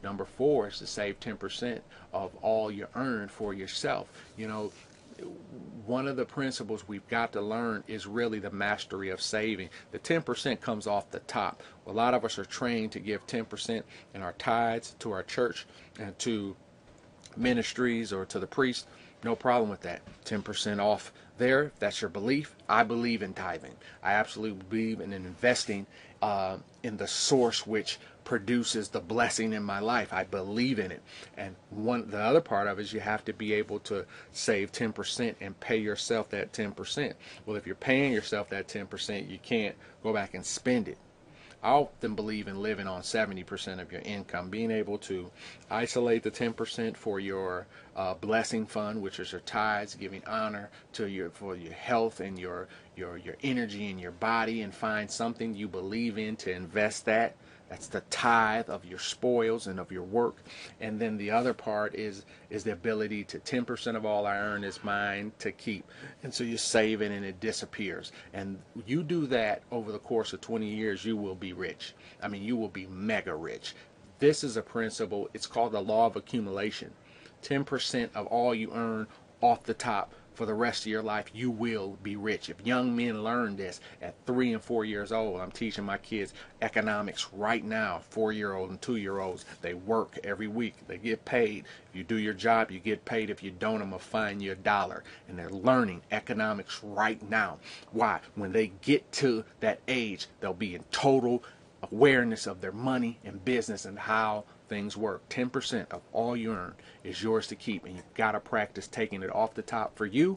Number 4 is to save 10% of all you earn for yourself. You know, one of the principles we've got to learn is really the mastery of saving. The 10% comes off the top. A lot of us are trained to give 10% in our tithes to our church and to ministries or to the priest. No problem with that. 10% off there. If that's your belief. I believe in tithing. I absolutely believe in investing in the source which produces the blessing in my life. I believe in it. And the other part of it is you have to be able to save 10% and pay yourself that 10%. Well, if you're paying yourself that 10%, you can't go back and spend it. I often believe in living on 70% of your income, being able to isolate the 10% for your blessing fund, which is your tithes, giving honor to for your health and your energy in your body, and find something you believe in to invest that. That's the tithe of your spoils and of your work. And then the other part is the ability to 10% of all I earn is mine to keep. And so you save it and it disappears. And you do that over the course of 20 years, you will be rich. I mean, you will be mega rich. This is a principle. It's called the law of accumulation. 10% of all you earn off the top for the rest of your life, you will be rich. If young men learn this at 3 and 4 years old, I'm teaching my kids economics right now, 4-year-olds and 2-year-olds. They work every week. They get paid. If you do your job, you get paid. If you don't, I'm going to fine you $1. And they're learning economics right now. Why? When they get to that age, they'll be in total awareness of their money and business and how things work. 10% of all you earn is yours to keep, and you've got to practice taking it off the top for you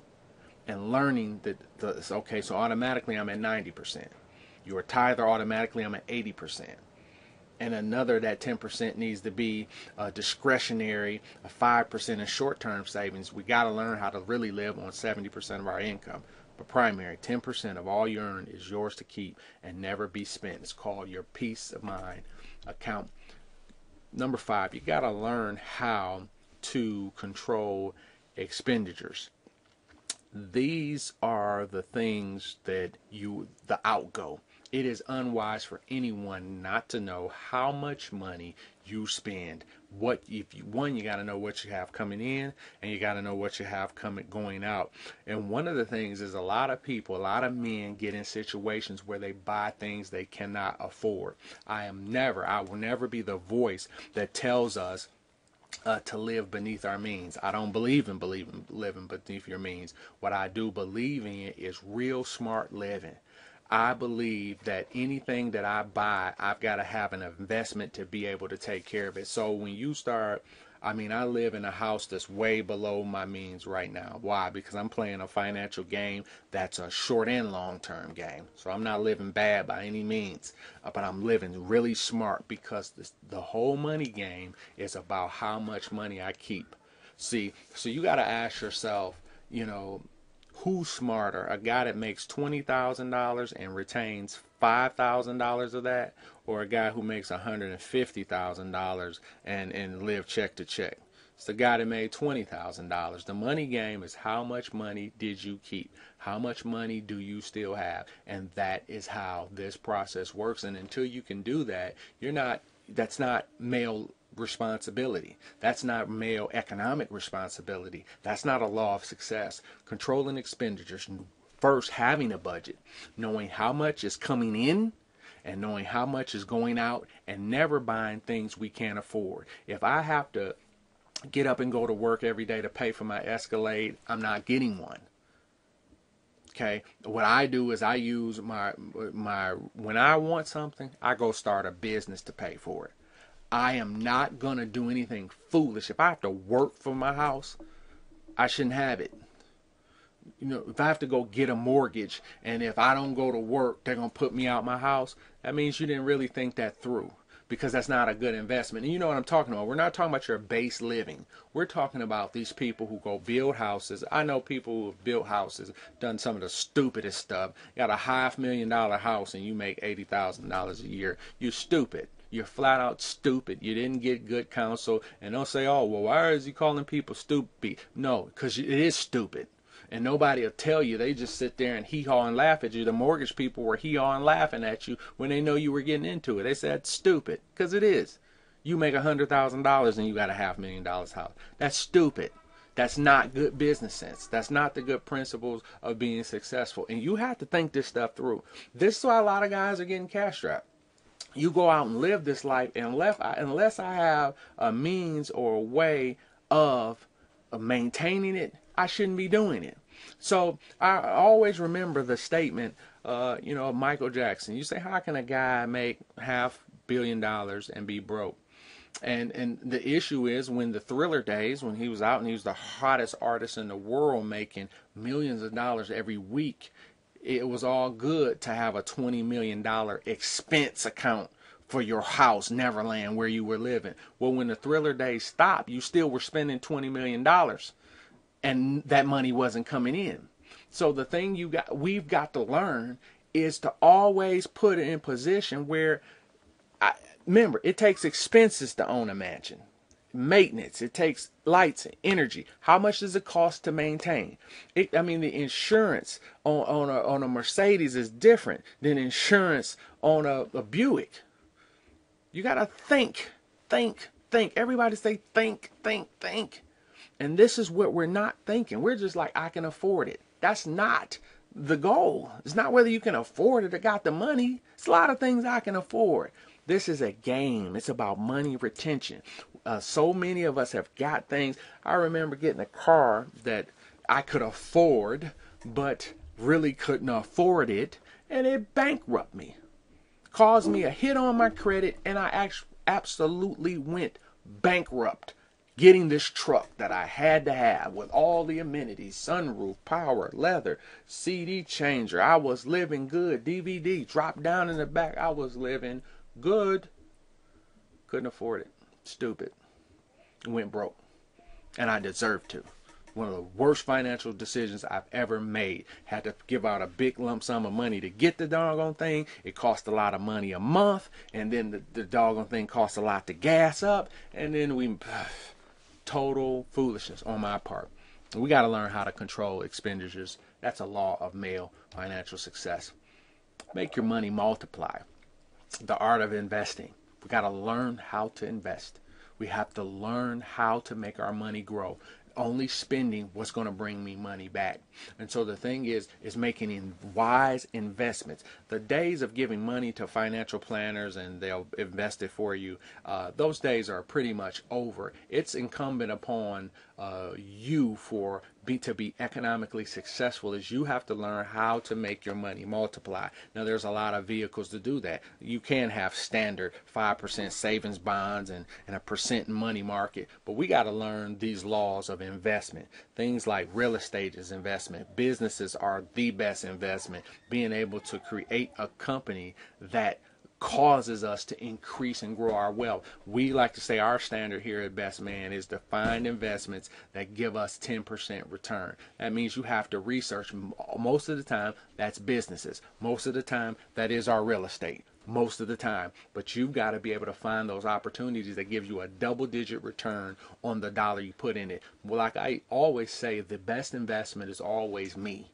and learning that okay, so automatically I'm at 90%. You're a tither, automatically I'm at 80%. And another, that 10% needs to be discretionary, a 5% in short-term savings. We got to learn how to really live on 70% of our income. But primary, 10% of all you earn is yours to keep and never be spent. It's called your peace of mind account. Number 5, you got to learn how to control expenditures. These are the things that the outgo. It is unwise for anyone not to know how much money you spend. You got to know what you have coming in, and you got to know what you have going out. And one of the things is a lot of men get in situations where they buy things they cannot afford. I will never be the voice that tells us to live beneath our means. I don't believe in living beneath your means. What I do believe in is real smart living. I believe that anything that I buy, I've got to have an investment to be able to take care of it. So when you start, I live in a house that's way below my means right now. Why? Because I'm playing a financial game that's a short and long-term game. So I'm not living bad by any means, but I'm living really smart because the whole money game is about how much money I keep. See, so you got to ask yourself, who's smarter? A guy that makes $20,000 and retains $5,000 of that, or a guy who makes $150,000 and live check to check? It's the guy that made $20,000. The money game is how much money did you keep? How much money do you still have? And that is how this process works. And until you can do that, that's not male responsibility. That's not male economic responsibility. That's not a law of success. Controlling expenditures, first having a budget, knowing how much is coming in and knowing how much is going out, and never buying things we can't afford. If I have to get up and go to work every day to pay for my Escalade, I'm not getting one. Okay, what I do is I use my when I want something, I go start a business to pay for it. I am not going to do anything foolish. If I have to work for my house, I shouldn't have it. If I have to go get a mortgage, and if I don't go to work, they're going to put me out my house, that means you didn't really think that through, because that's not a good investment. And you know what I'm talking about. We're not talking about your base living. We're talking about these people who go build houses. I know people who have built houses, done some of the stupidest stuff. You got a $500,000 house and you make $80,000 a year. You're stupid. You're flat out stupid. You didn't get good counsel. And they'll say, oh, well, why is he calling people stupid? No, because it is stupid. And nobody will tell you. They just sit there and hee-haw and laugh at you. The mortgage people were hee-haw and laughing at you when they know you were getting into it. They said, it's stupid, because it is. You make $100,000 and you got a $500,000 house. That's stupid. That's not good business sense. That's not the good principles of being successful. And you have to think this stuff through. This is why a lot of guys are getting cash strapped. You go out and live this life, and unless I have a means or a way of maintaining it, I shouldn't be doing it. So I always remember the statement, of Michael Jackson. You say, how can a guy make $500 million and be broke? And the issue is, when the Thriller days, when he was out and he was the hottest artist in the world making millions of dollars every week, it was all good to have a $20 million expense account for your house, Neverland, where you were living. Well, when the Thriller days stopped, you still were spending $20 million and that money wasn't coming in. So the thing we've got to learn is to always put it in position where, remember, it takes expenses to own a mansion. Maintenance, it takes lights and energy. How much does it cost to maintain? The insurance on a Mercedes is different than insurance on a Buick. You got to think. Everybody say think. And this is what we're not thinking. We're just like, I can afford it. That's not the goal. It's not whether you can afford it or got the money. It's a lot of things I can afford. This is a game. It's about money retention. So many of us have got things. I remember getting a car that I could afford, but really couldn't afford it, and it bankrupted me. Caused me a hit on my credit, and I absolutely went bankrupt getting this truck that I had to have with all the amenities, sunroof, power, leather, CD changer. I was living good. DVD dropped down in the back. I was living good. Couldn't afford it. Stupid. Went broke. And I deserved to. One of the worst financial decisions I've ever made. Had to give out a big lump sum of money to get the doggone thing. It cost a lot of money a month. And then the doggone thing cost a lot to gas up. And then total foolishness on my part. We got to learn how to control expenditures. That's a law of male financial success. Make your money multiply. The art of investing. We got to learn how to invest. We have to learn how to make our money grow. Only spending what's going to bring me money back. And so the thing is making wise investments. The days of giving money to financial planners and they'll invest it for you, those days are pretty much over. It's incumbent upon you to be economically successful is you have to learn how to make your money multiply. Now, there's a lot of vehicles to do that. You can have standard 5% savings bonds and a percent money market, but we got to learn these laws of investment. Things like real estate is investment. Businesses are the best investment. Being able to create a company that causes us to increase and grow our wealth. We like to say our standard here at Best Man is to find investments that give us 10% return. That means you have to research. Most of the time, that's businesses. Most of the time, that is our real estate. Most of the time. But you've got to be able to find those opportunities that give you a double-digit return on the dollar you put in it. Well, like I always say, the best investment is always me.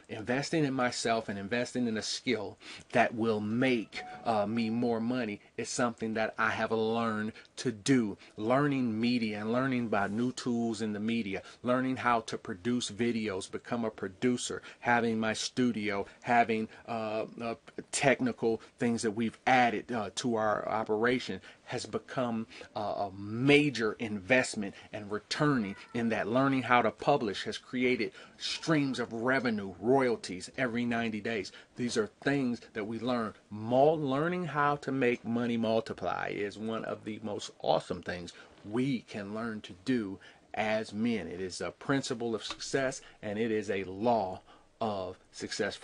Investing in myself and investing in a skill that will make me more money is something that I have learned to do. Learning media and learning about new tools in the media, learning how to produce videos, become a producer, having my studio, having technical things that we've added to our operation has become a major investment and returning in that. Learning how to publish has created streams of revenue, royalties every 90 days. These are things that we learn. Learning how to make money multiply is one of the most awesome things we can learn to do as men. It is a principle of success and it is a law of success for